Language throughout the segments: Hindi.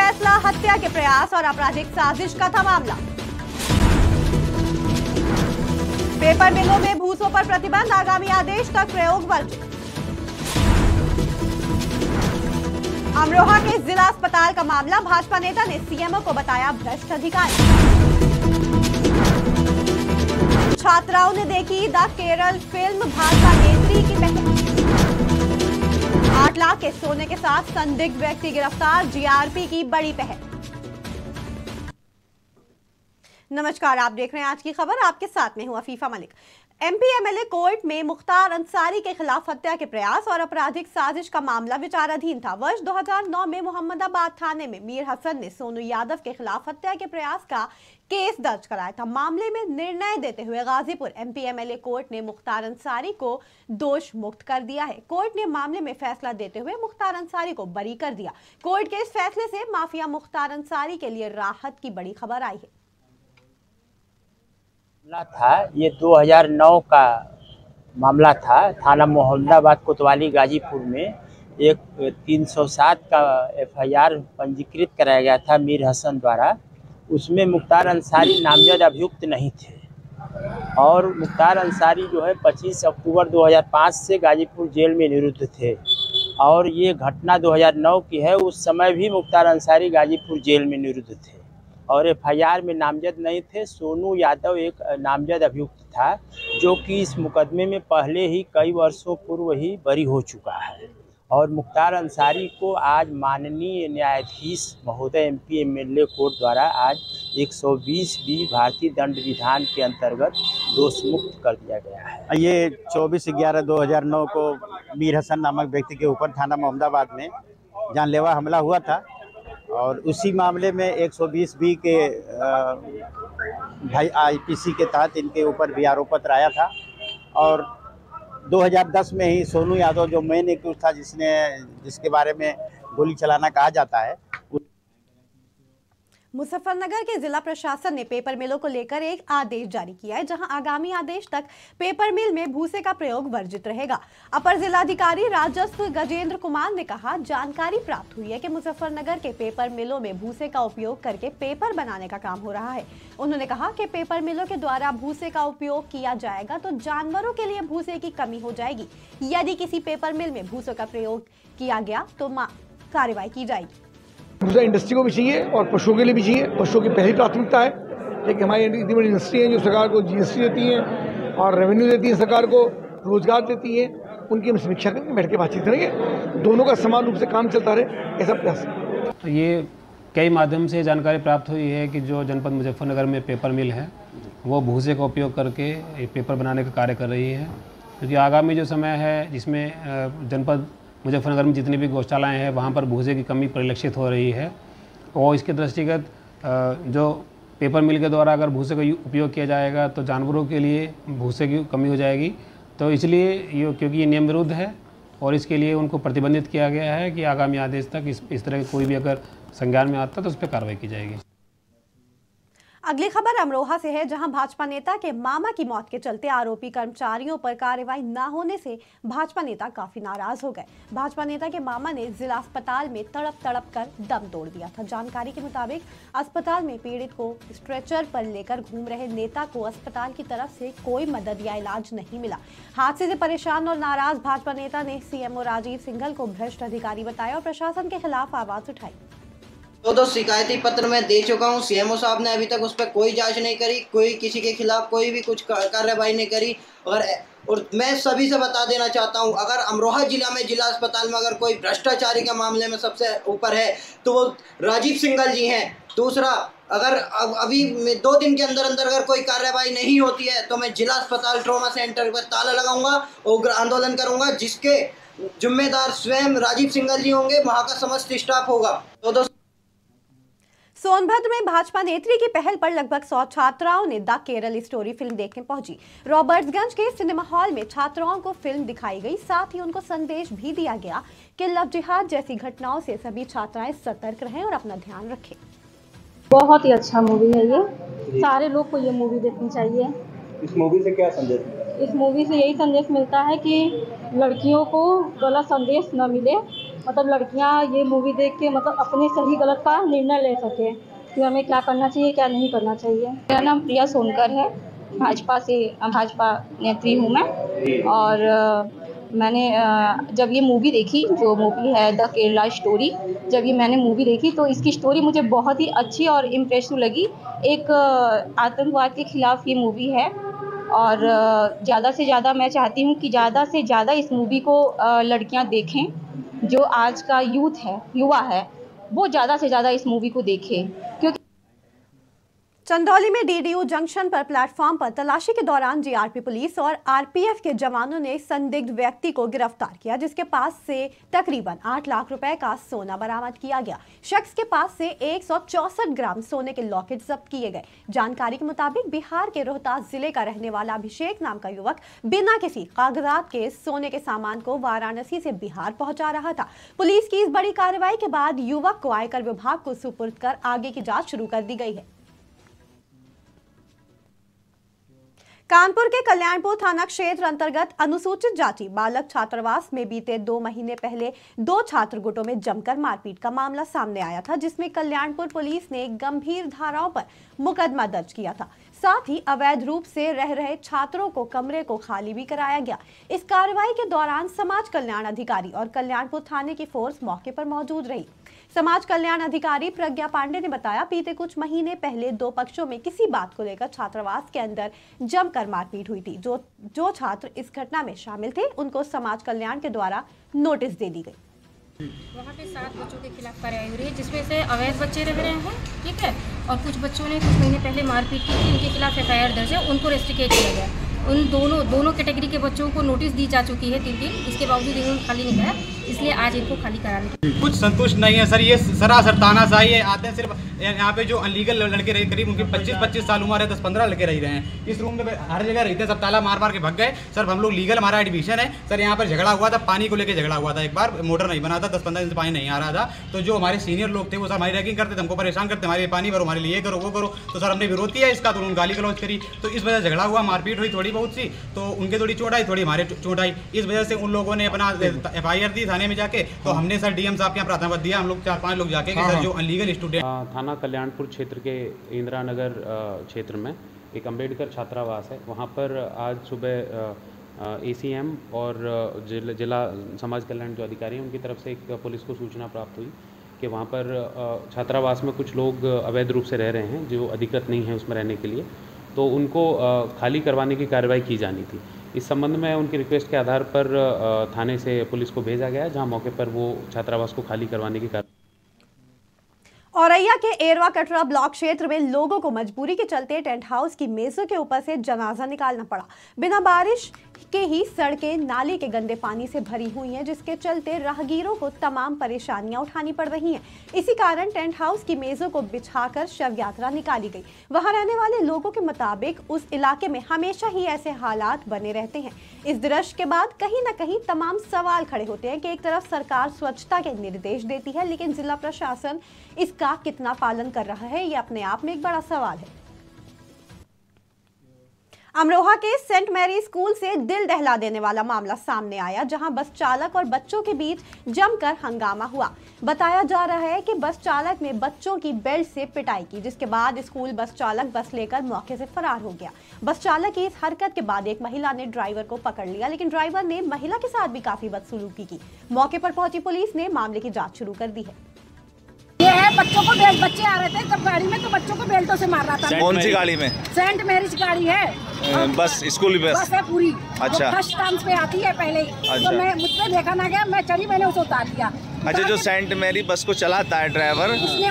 फैसला, हत्या के प्रयास और आपराधिक साजिश का था मामला। पेपर मिलों में भूसों पर प्रतिबंध, आगामी आदेश तक प्रयोग वर्जित। अमरोहा के जिला अस्पताल का मामला, भाजपा नेता ने सीएमओ को बताया भ्रष्ट अधिकारी। छात्राओं ने देखी द केरल फिल्म, भाजपा नेत्री की पहल। 8 लाख के सोने के साथ संदिग्ध व्यक्ति गिरफ्तार, जीआरपी की बड़ी पहल। नमस्कार, आप देख रहे हैं आज की खबर। आपके साथ में हूं Afifa Malik. MP MLA court में मुख्तार अंसारी के खिलाफ हत्या के प्रयास और आपराधिक साजिश का मामला विचाराधीन था। वर्ष 2009 में मोहम्मदाबाद थाने में मीर हसन ने सोनू यादव के खिलाफ हत्या के प्रयास का केस दर्ज कराया था। मामले में निर्णय देते हुए गाजीपुर एमपी एमएलए कोर्ट ने मुख्तार अंसारी को दोष मुक्त कर दिया है। कोर्ट ने मामले में फैसला देते हुए मुख्तार अंसारी को बरी कर दिया। कोर्ट के इस फैसले से माफिया मुख्तार अंसारी के लिए राहत की बड़ी खबर आई है। था ये 2009 का मामला था। थाना मोहम्मदाबाद कोतवाली गाजीपुर में एक 307 का एफआईआर पंजीकृत कराया गया था मीर हसन द्वारा। उसमें मुख्तार अंसारी नामजद अभियुक्त नहीं थे और मुख्तार अंसारी जो है 25 अक्टूबर 2005 से गाजीपुर जेल में निरुद्ध थे और ये घटना 2009 की है। उस समय भी मुख्तार अंसारी गाजीपुर जेल में निरुद्ध थे और एफआईआर में नामजद नहीं थे। सोनू यादव एक नामजद अभियुक्त था जो कि इस मुकदमे में पहले ही कई वर्षों पूर्व ही बरी हो चुका है और मुख्तार अंसारी को आज माननीय न्यायाधीश महोदय एमपी एमएलए कोर्ट द्वारा आज 120B भारतीय दंड विधान के अंतर्गत दोष मुक्त कर दिया गया है। ये 24/11/2009 को मीर हसन नामक व्यक्ति के ऊपर थाना मोहम्मदाबाद में जानलेवा हमला हुआ था और उसी मामले में 120B के भाई आईपीसी के तहत इनके ऊपर भी आरोप पत्र आया था और 2010 में ही सोनू यादव जो मेन एक्यूज था जिसके बारे में गोली चलाना कहा जाता है। मुजफ्फरनगर के जिला प्रशासन ने पेपर मिलों को लेकर एक आदेश जारी किया है, जहां आगामी आदेश तक पेपर मिल में भूसे का प्रयोग वर्जित रहेगा। अपर जिलाधिकारी राजस्व गजेंद्र कुमार ने कहा, जानकारी प्राप्त हुई है कि मुजफ्फरनगर के पेपर मिलों में भूसे का उपयोग करके पेपर बनाने का काम हो रहा है। उन्होंने कहा कि पेपर मिलों के द्वारा भूसे का उपयोग किया जाएगा तो जानवरों के लिए भूसे की कमी हो जाएगी। यदि किसी पेपर मिल में भूसे का प्रयोग किया गया तो कार्रवाई की जाएगी। भूसा इंडस्ट्री को भी चाहिए और पशुओं के लिए भी चाहिए। पशुओं की पहली प्राथमिकता है, लेकिन हमारी इतनी बड़ी इंडस्ट्री है जो सरकार को जीएसटी देती है और रेवेन्यू देती है, सरकार को रोजगार देती है। उनकी हम समीक्षा करके बैठ के बातचीत करेंगे, दोनों का समान रूप से काम चलता रहे, ऐसा प्रयास है। तो ये कई माध्यम से जानकारी प्राप्त हुई है कि जो जनपद मुजफ्फरनगर में पेपर मिल है वो भूसे का उपयोग करके पेपर बनाने का कार्य कर रही है, क्योंकि आगामी जो समय है जिसमें जनपद मुजफ्फरनगर में जितनी भी गौशालाएं हैं वहाँ पर भूसे की कमी परिलक्षित हो रही है और इसके दृष्टिगत जो पेपर मिल के द्वारा अगर भूसे का उपयोग किया जाएगा तो जानवरों के लिए भूसे की कमी हो जाएगी। तो इसलिए ये क्योंकि ये नियम विरुद्ध है और इसके लिए उनको प्रतिबंधित किया गया है कि आगामी आदेश तक इस तरह कोई भी अगर संज्ञान में आता है तो उस पर कार्रवाई की जाएगी। अगली खबर अमरोहा से है, जहां भाजपा नेता के मामा की मौत के चलते आरोपी कर्मचारियों पर कार्रवाई न होने से भाजपा नेता काफी नाराज हो गए। भाजपा नेता के मामा ने जिला अस्पताल में तड़प कर दम तोड़ दिया था। जानकारी के मुताबिक अस्पताल में पीड़ित को स्ट्रेचर पर लेकर घूम रहे नेता को अस्पताल की तरफ से कोई मदद या इलाज नहीं मिला। हादसे से परेशान और नाराज भाजपा नेता ने सीएमओ राजीव सिंघल को भ्रष्ट अधिकारी बताया और प्रशासन के खिलाफ आवाज उठाई। दो शिकायती पत्र मैं दे चुका हूं। सीएमओ साहब ने अभी तक उस पर कोई जांच नहीं करी, कोई किसी के खिलाफ कोई भी कुछ कार्रवाई नहीं करी। और मैं सभी से बता देना चाहता हूं, अगर अमरोहा जिला में जिला अस्पताल में अगर कोई भ्रष्टाचारी के मामले में सबसे ऊपर है तो वो राजीव सिंघल जी हैं। दूसरा, अगर अभी 2 दिन के अंदर अगर कोई कार्रवाई नहीं होती है तो मैं जिला अस्पताल ट्रॉमा सेंटर पर ताला लगाऊंगा, उग्र आंदोलन करूंगा, जिसके जिम्मेदार स्वयं राजीव सिंघल जी होंगे, वहाँ का समस्त स्टाफ होगा। तो सोनभद्र में भाजपा नेत्री की पहल पर लगभग 100 छात्राओं ने द केरल स्टोरी फिल्म देखने पहुंची। रॉबर्ट्सगंज के सिनेमा हॉल में छात्राओं को फिल्म दिखाई गई, साथ ही उनको संदेश भी दिया गया कि लव जिहाद जैसी घटनाओं से सभी छात्राएं सतर्क रहें और अपना ध्यान रखें। बहुत ही अच्छा मूवी है ये, सारे लोग को ये मूवी देखनी चाहिए। इस मूवी से क्या संदेश? इस मूवी से यही संदेश मिलता है कि लड़कियों को गलत संदेश न मिले, मतलब लड़कियां ये मूवी देख के मतलब अपने सही गलत का निर्णय ले सके कि हमें क्या करना चाहिए क्या नहीं करना चाहिए। मेरा नाम प्रिया सोनकर है, भाजपा नेत्री हूँ मैं। और मैंने जब ये मूवी देखी, जो मूवी है द केरला स्टोरी, जब ये मैंने मूवी देखी तो इसकी स्टोरी मुझे बहुत ही अच्छी और इम्प्रेसिव लगी। एक आतंकवाद के खिलाफ ये मूवी है और ज़्यादा से ज़्यादा मैं चाहती हूँ कि ज़्यादा से ज़्यादा इस मूवी को लड़कियाँ देखें। जो आज का यूथ है, युवा है, वो ज़्यादा से ज़्यादा इस मूवी को देखें। क्योंकि चंदौली में डीडीयू जंक्शन पर प्लेटफॉर्म पर तलाशी के दौरान जीआरपी पुलिस और आरपीएफ के जवानों ने संदिग्ध व्यक्ति को गिरफ्तार किया, जिसके पास से तकरीबन 8 लाख रुपए का सोना बरामद किया गया। शख्स के पास से 164 ग्राम सोने के लॉकेट जब्त किए गए। जानकारी के मुताबिक बिहार के रोहतास जिले का रहने वाला अभिषेक नाम का युवक बिना किसी कागजात के सोने के सामान को वाराणसी से बिहार पहुंचा रहा था। पुलिस की इस बड़ी कार्रवाई के बाद युवक को आयकर विभाग को सुपुर्द कर आगे की जाँच शुरू कर दी गई है। कानपुर के कल्याणपुर थाना क्षेत्र अंतर्गत अनुसूचित जाति बालक छात्रावास में बीते 2 महीने पहले 2 छात्र गुटों में जमकर मारपीट का मामला सामने आया था, जिसमें कल्याणपुर पुलिस ने गंभीर धाराओं पर मुकदमा दर्ज किया था। साथ ही अवैध रूप से रह रहे छात्रों को कमरे को खाली भी कराया गया। इस कार्रवाई के दौरान समाज कल्याण अधिकारी और कल्याणपुर थाने की फोर्स मौके पर मौजूद रही। समाज कल्याण अधिकारी प्रज्ञा पांडे ने बताया, बीते कुछ महीने पहले 2 पक्षों में किसी बात को लेकर छात्रावास के अंदर जमकर मारपीट हुई थी। जो छात्र इस घटना में शामिल थे उनको समाज कल्याण के द्वारा नोटिस दे दी गई। वहाँ पे 7 बच्चों के खिलाफ कार्रवाई हो रही है, जिसमें से अवैध बच्चे रह रहे हैं, ठीक है, और कुछ बच्चों ने कुछ महीने पहले मारपीट की थी, उनके खिलाफ FIR दर्ज है, उनको रेस्ट्रिकेट किया गया। उन दोनों कैटेगरी के बच्चों को नोटिस दी जा चुकी है 3 दिन, इसके बावजूद इन्होंने खाली नहीं कराया, इसलिए आज इनको खाली कराने की कुछ संतुष्ट नहीं है सर। ये सरासर तानाशाही है। आते हैं सिर्फ यहाँ पे जो अनलीगल लड़के रहे, करीब उनकी 25 साल उम्र है, 10-15 लड़के रह रहे हैं इस रूम में, हर जगह रहते हैं, सब ताला मार के भाग गए। सर हम लोग लीगल, हमारा एडमिशन है सर। यहाँ पर झगड़ा हुआ था, पानी को लेकर झगड़ा हुआ था। एक बार मोटर नहीं बना था, 10-15 दिन से पानी नहीं आ रहा था, तो जो हमारे सीनियर लोग थे वो सर हमारी रैगिंग करते थे, हमको परेशान करते, हमारे पानी भरो, हमारे लिए करो, वो करो। तो सर हमने विरोध किया इसका, तो उन्होंने गाली गलौज करी, तो इस वजह से झगड़ा हुआ, मारपीट हुई थोड़ी बहुत सी, तो उनके थोड़ी चोट आई, थोड़ी हमारे चोट आई। इस वजह से उन लोगों ने अपना FIR दी थाने में जाके, तो हमने सर DM साहब के यहाँ प्रार्थना दिया, हम लोग 4-5 लोग जाके सर जो अनलीगल स्टूडेंट। थाना कल्याणपुर क्षेत्र के इंदिरा नगर क्षेत्र में एक अम्बेडकर छात्रावास है, वहाँ पर आज सुबह ACM और जिला समाज कल्याण जो अधिकारी हैं उनकी तरफ से एक पुलिस को सूचना प्राप्त हुई कि वहाँ पर छात्रावास में कुछ लोग अवैध रूप से रह रहे हैं जो अधिकृत नहीं है उसमें रहने के लिए, तो उनको खाली करवाने की कार्रवाई की जानी थी। इस संबंध में उनकी रिक्वेस्ट के आधार पर थाने से पुलिस को भेजा गया, जहां मौके पर वो छात्रावास को खाली करवाने की कार्रवाई। औरैया के एरवा कटरा ब्लॉक क्षेत्र में लोगों को मजबूरी के चलते टेंट हाउस की मेजों के ऊपर से जनाजा निकालना पड़ा। बिना बारिश के ही सड़कें नाली के गंदे पानी से भरी हुई हैं, जिसके चलते राहगीरों को तमाम परेशानियां उठानी पड़ रही हैं। इसी कारण टेंट हाउस की मेजों को बिछाकर शव यात्रा निकाली गई। वहां रहने वाले लोगों के मुताबिक उस इलाके में हमेशा ही ऐसे हालात बने रहते हैं। इस दृश्य के बाद कहीं न कहीं तमाम सवाल खड़े होते हैं कि एक तरफ सरकार स्वच्छता के निर्देश देती है, लेकिन जिला प्रशासन इसका कितना पालन कर रहा है, ये अपने आप में एक बड़ा सवाल है। अमरोहा के सेंट मैरी स्कूल से दिल दहला देने वाला मामला सामने आया, जहां बस चालक और बच्चों के बीच जमकर हंगामा हुआ। बताया जा रहा है कि बस चालक ने बच्चों की बेल्ट से पिटाई की, जिसके बाद स्कूल बस चालक बस लेकर मौके से फरार हो गया। बस चालक की इस हरकत के बाद एक महिला ने ड्राइवर को पकड़ लिया, लेकिन ड्राइवर ने महिला के साथ भी काफी बदसलूकी की। मौके पर पहुंची पुलिस ने मामले की जाँच शुरू कर दी है। ये है बच्चों को बेल्ट, बच्चे आ रहे थे जब गाड़ी में, तो बच्चों को बेल्टों से मार रहा था। कौन सी गाड़ी में? सेंट मैरीज गाड़ी है, बस स्कूल बस है पूरी। अच्छा, फर्स्ट टाइम पे आती है पहले ही। अच्छा। तो मैं मुझसे देखा ना गया, मैं चढ़ी, मैंने उसे उतार दिया। अच्छा, जो सेंट मैरी बस को चलाता है ड्राइवर,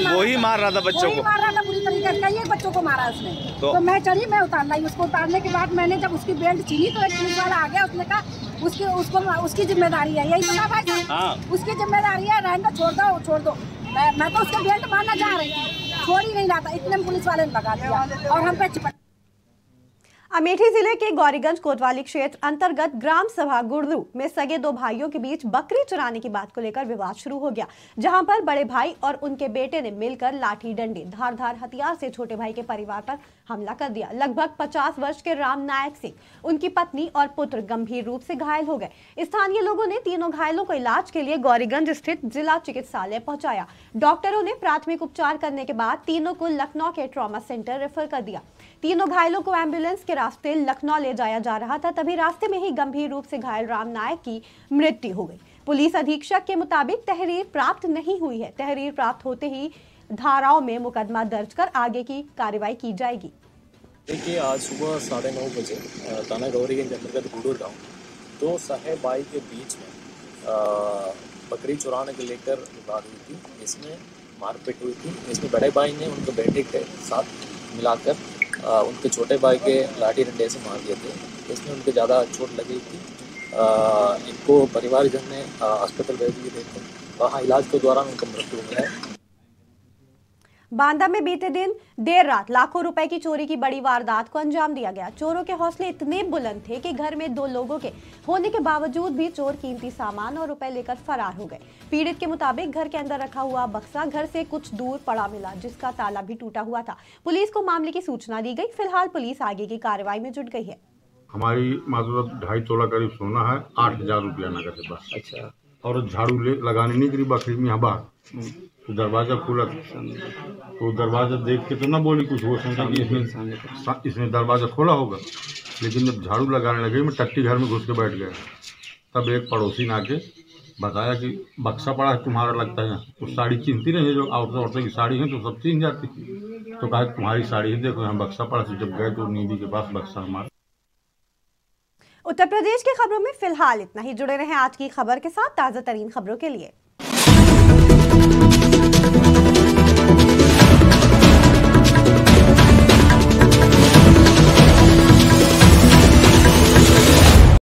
वही मार रहा था बच्चों को, मार रहा था पूरी तरीके से। कई बच्चों को मारा उसने। तो मैं चढ़ी, मैं उतार लाई। उसको उतारने के बाद मैंने जब उसकी बेल्ट छीनी तो एक पुलिस वाला आ गया, उसने कहा उसकी जिम्मेदारी है, यही था भाई साहब, उसकी जिम्मेदारी है, रहने दो, छोड़ दो। मैं तो उसके बेल्ट मारना चाह रही थी, छोड़ ही नहीं रहा था, इतने पुलिस वाले ने भगा दिया और हम पे चिपट। अमेठी जिले के गौरीगंज कोतवाली क्षेत्र अंतर्गत ग्राम सभा गुड़रू में सगे दो भाइयों के बीच बकरी चुराने की बात को लेकर विवाद शुरू हो गया, जहां पर बड़े भाई और उनके बेटे ने मिलकर लाठी डंडे धारदार हथियार से छोटे भाई के परिवार पर हमला कर दिया। लगभग 50 वर्ष के राम नायक सिंह, उनकी पत्नी और पुत्र गंभीर रूप से घायल हो गए। स्थानीय लोगों ने तीनों घायलों को इलाज के लिए गौरीगंज स्थित जिला चिकित्सालय पहुंचाया। डॉक्टरों ने प्राथमिक उपचार करने के बाद तीनों को लखनऊ के ट्रॉमा सेंटर रेफर कर दिया। तीनों घायलों को एम्बुलेंस के रास्ते लखनऊ ले जाया जा रहा था, तभी रास्ते में ही गंभीर रूप से घायल राम नायक की मृत्यु हो गई। पुलिस अधीक्षक के मुताबिक तहरीर प्राप्त नहीं हुई है। तहरीर प्राप्त होते ही धाराओं में मुकदमा दर्ज कर आगे की कार्रवाई की जाएगी। देखिए, आज सुबह 9:30 बजे थाना गौरीगंज अंतर्गत गुड़ूर गाँव दो साहेब भाई के बीच में बकरी चुराने को लेकर विवाद हुई थी। इसमें मारपीट हुई थी। इसमें बड़े भाई ने उनके बेटे के साथ मिलाकर उनके छोटे भाई के लाठी डंडे से मार दिए थे। इसमें उनके ज़्यादा चोट लगी थी। इनको परिवारजन ने अस्पताल भेज दिए थे। वहाँ इलाज के दौरान उनका मृत्यु हुआ है। बांदा में बीते दिन देर रात लाखों रुपए की चोरी की बड़ी वारदात को अंजाम दिया गया। चोरों के हौसले इतने बुलंद थे कि घर में दो लोगों के होने के बावजूद भी चोर कीमती सामान और रुपए लेकर फरार हो गए। पीड़ित के मुताबिक घर के अंदर रखा हुआ बक्सा घर से कुछ दूर पड़ा मिला, जिसका ताला भी टूटा हुआ था। पुलिस को मामले की सूचना दी गई। फिलहाल पुलिस आगे की कार्रवाई में जुट गई है। हमारी मतलब 2.5 तोला करीब सोना है, 8,000 रुपया नगद है बस। अच्छा। और झाड़ू लगाने नहीं करी बकरी में यहाँ बाहर तो दरवाजा खुला तो दरवाजा देख के तो ना बोली कुछ, वो समझा कि इसमें दरवाजा खोला होगा। लेकिन जब झाड़ू लगाने लगे मैं टट्टी घर में घुस के बैठ गया। तब एक पड़ोसी ने आके बताया कि बक्सा पड़ा है तुम्हारा, लगता है तो साड़ी चिंती नहीं है, जो औरतों की साड़ी है तो सब चिन जाती। तो कहा तुम्हारी साड़ी है, देखो यहाँ बक्सा पड़ा। तो जब गए तो नींदी के पास बक्सा हमारा। उत्तर प्रदेश की खबरों में फिलहाल इतना ही। जुड़े रहें आज की खबर के साथ ताज़ा तरीन खबरों के लिए।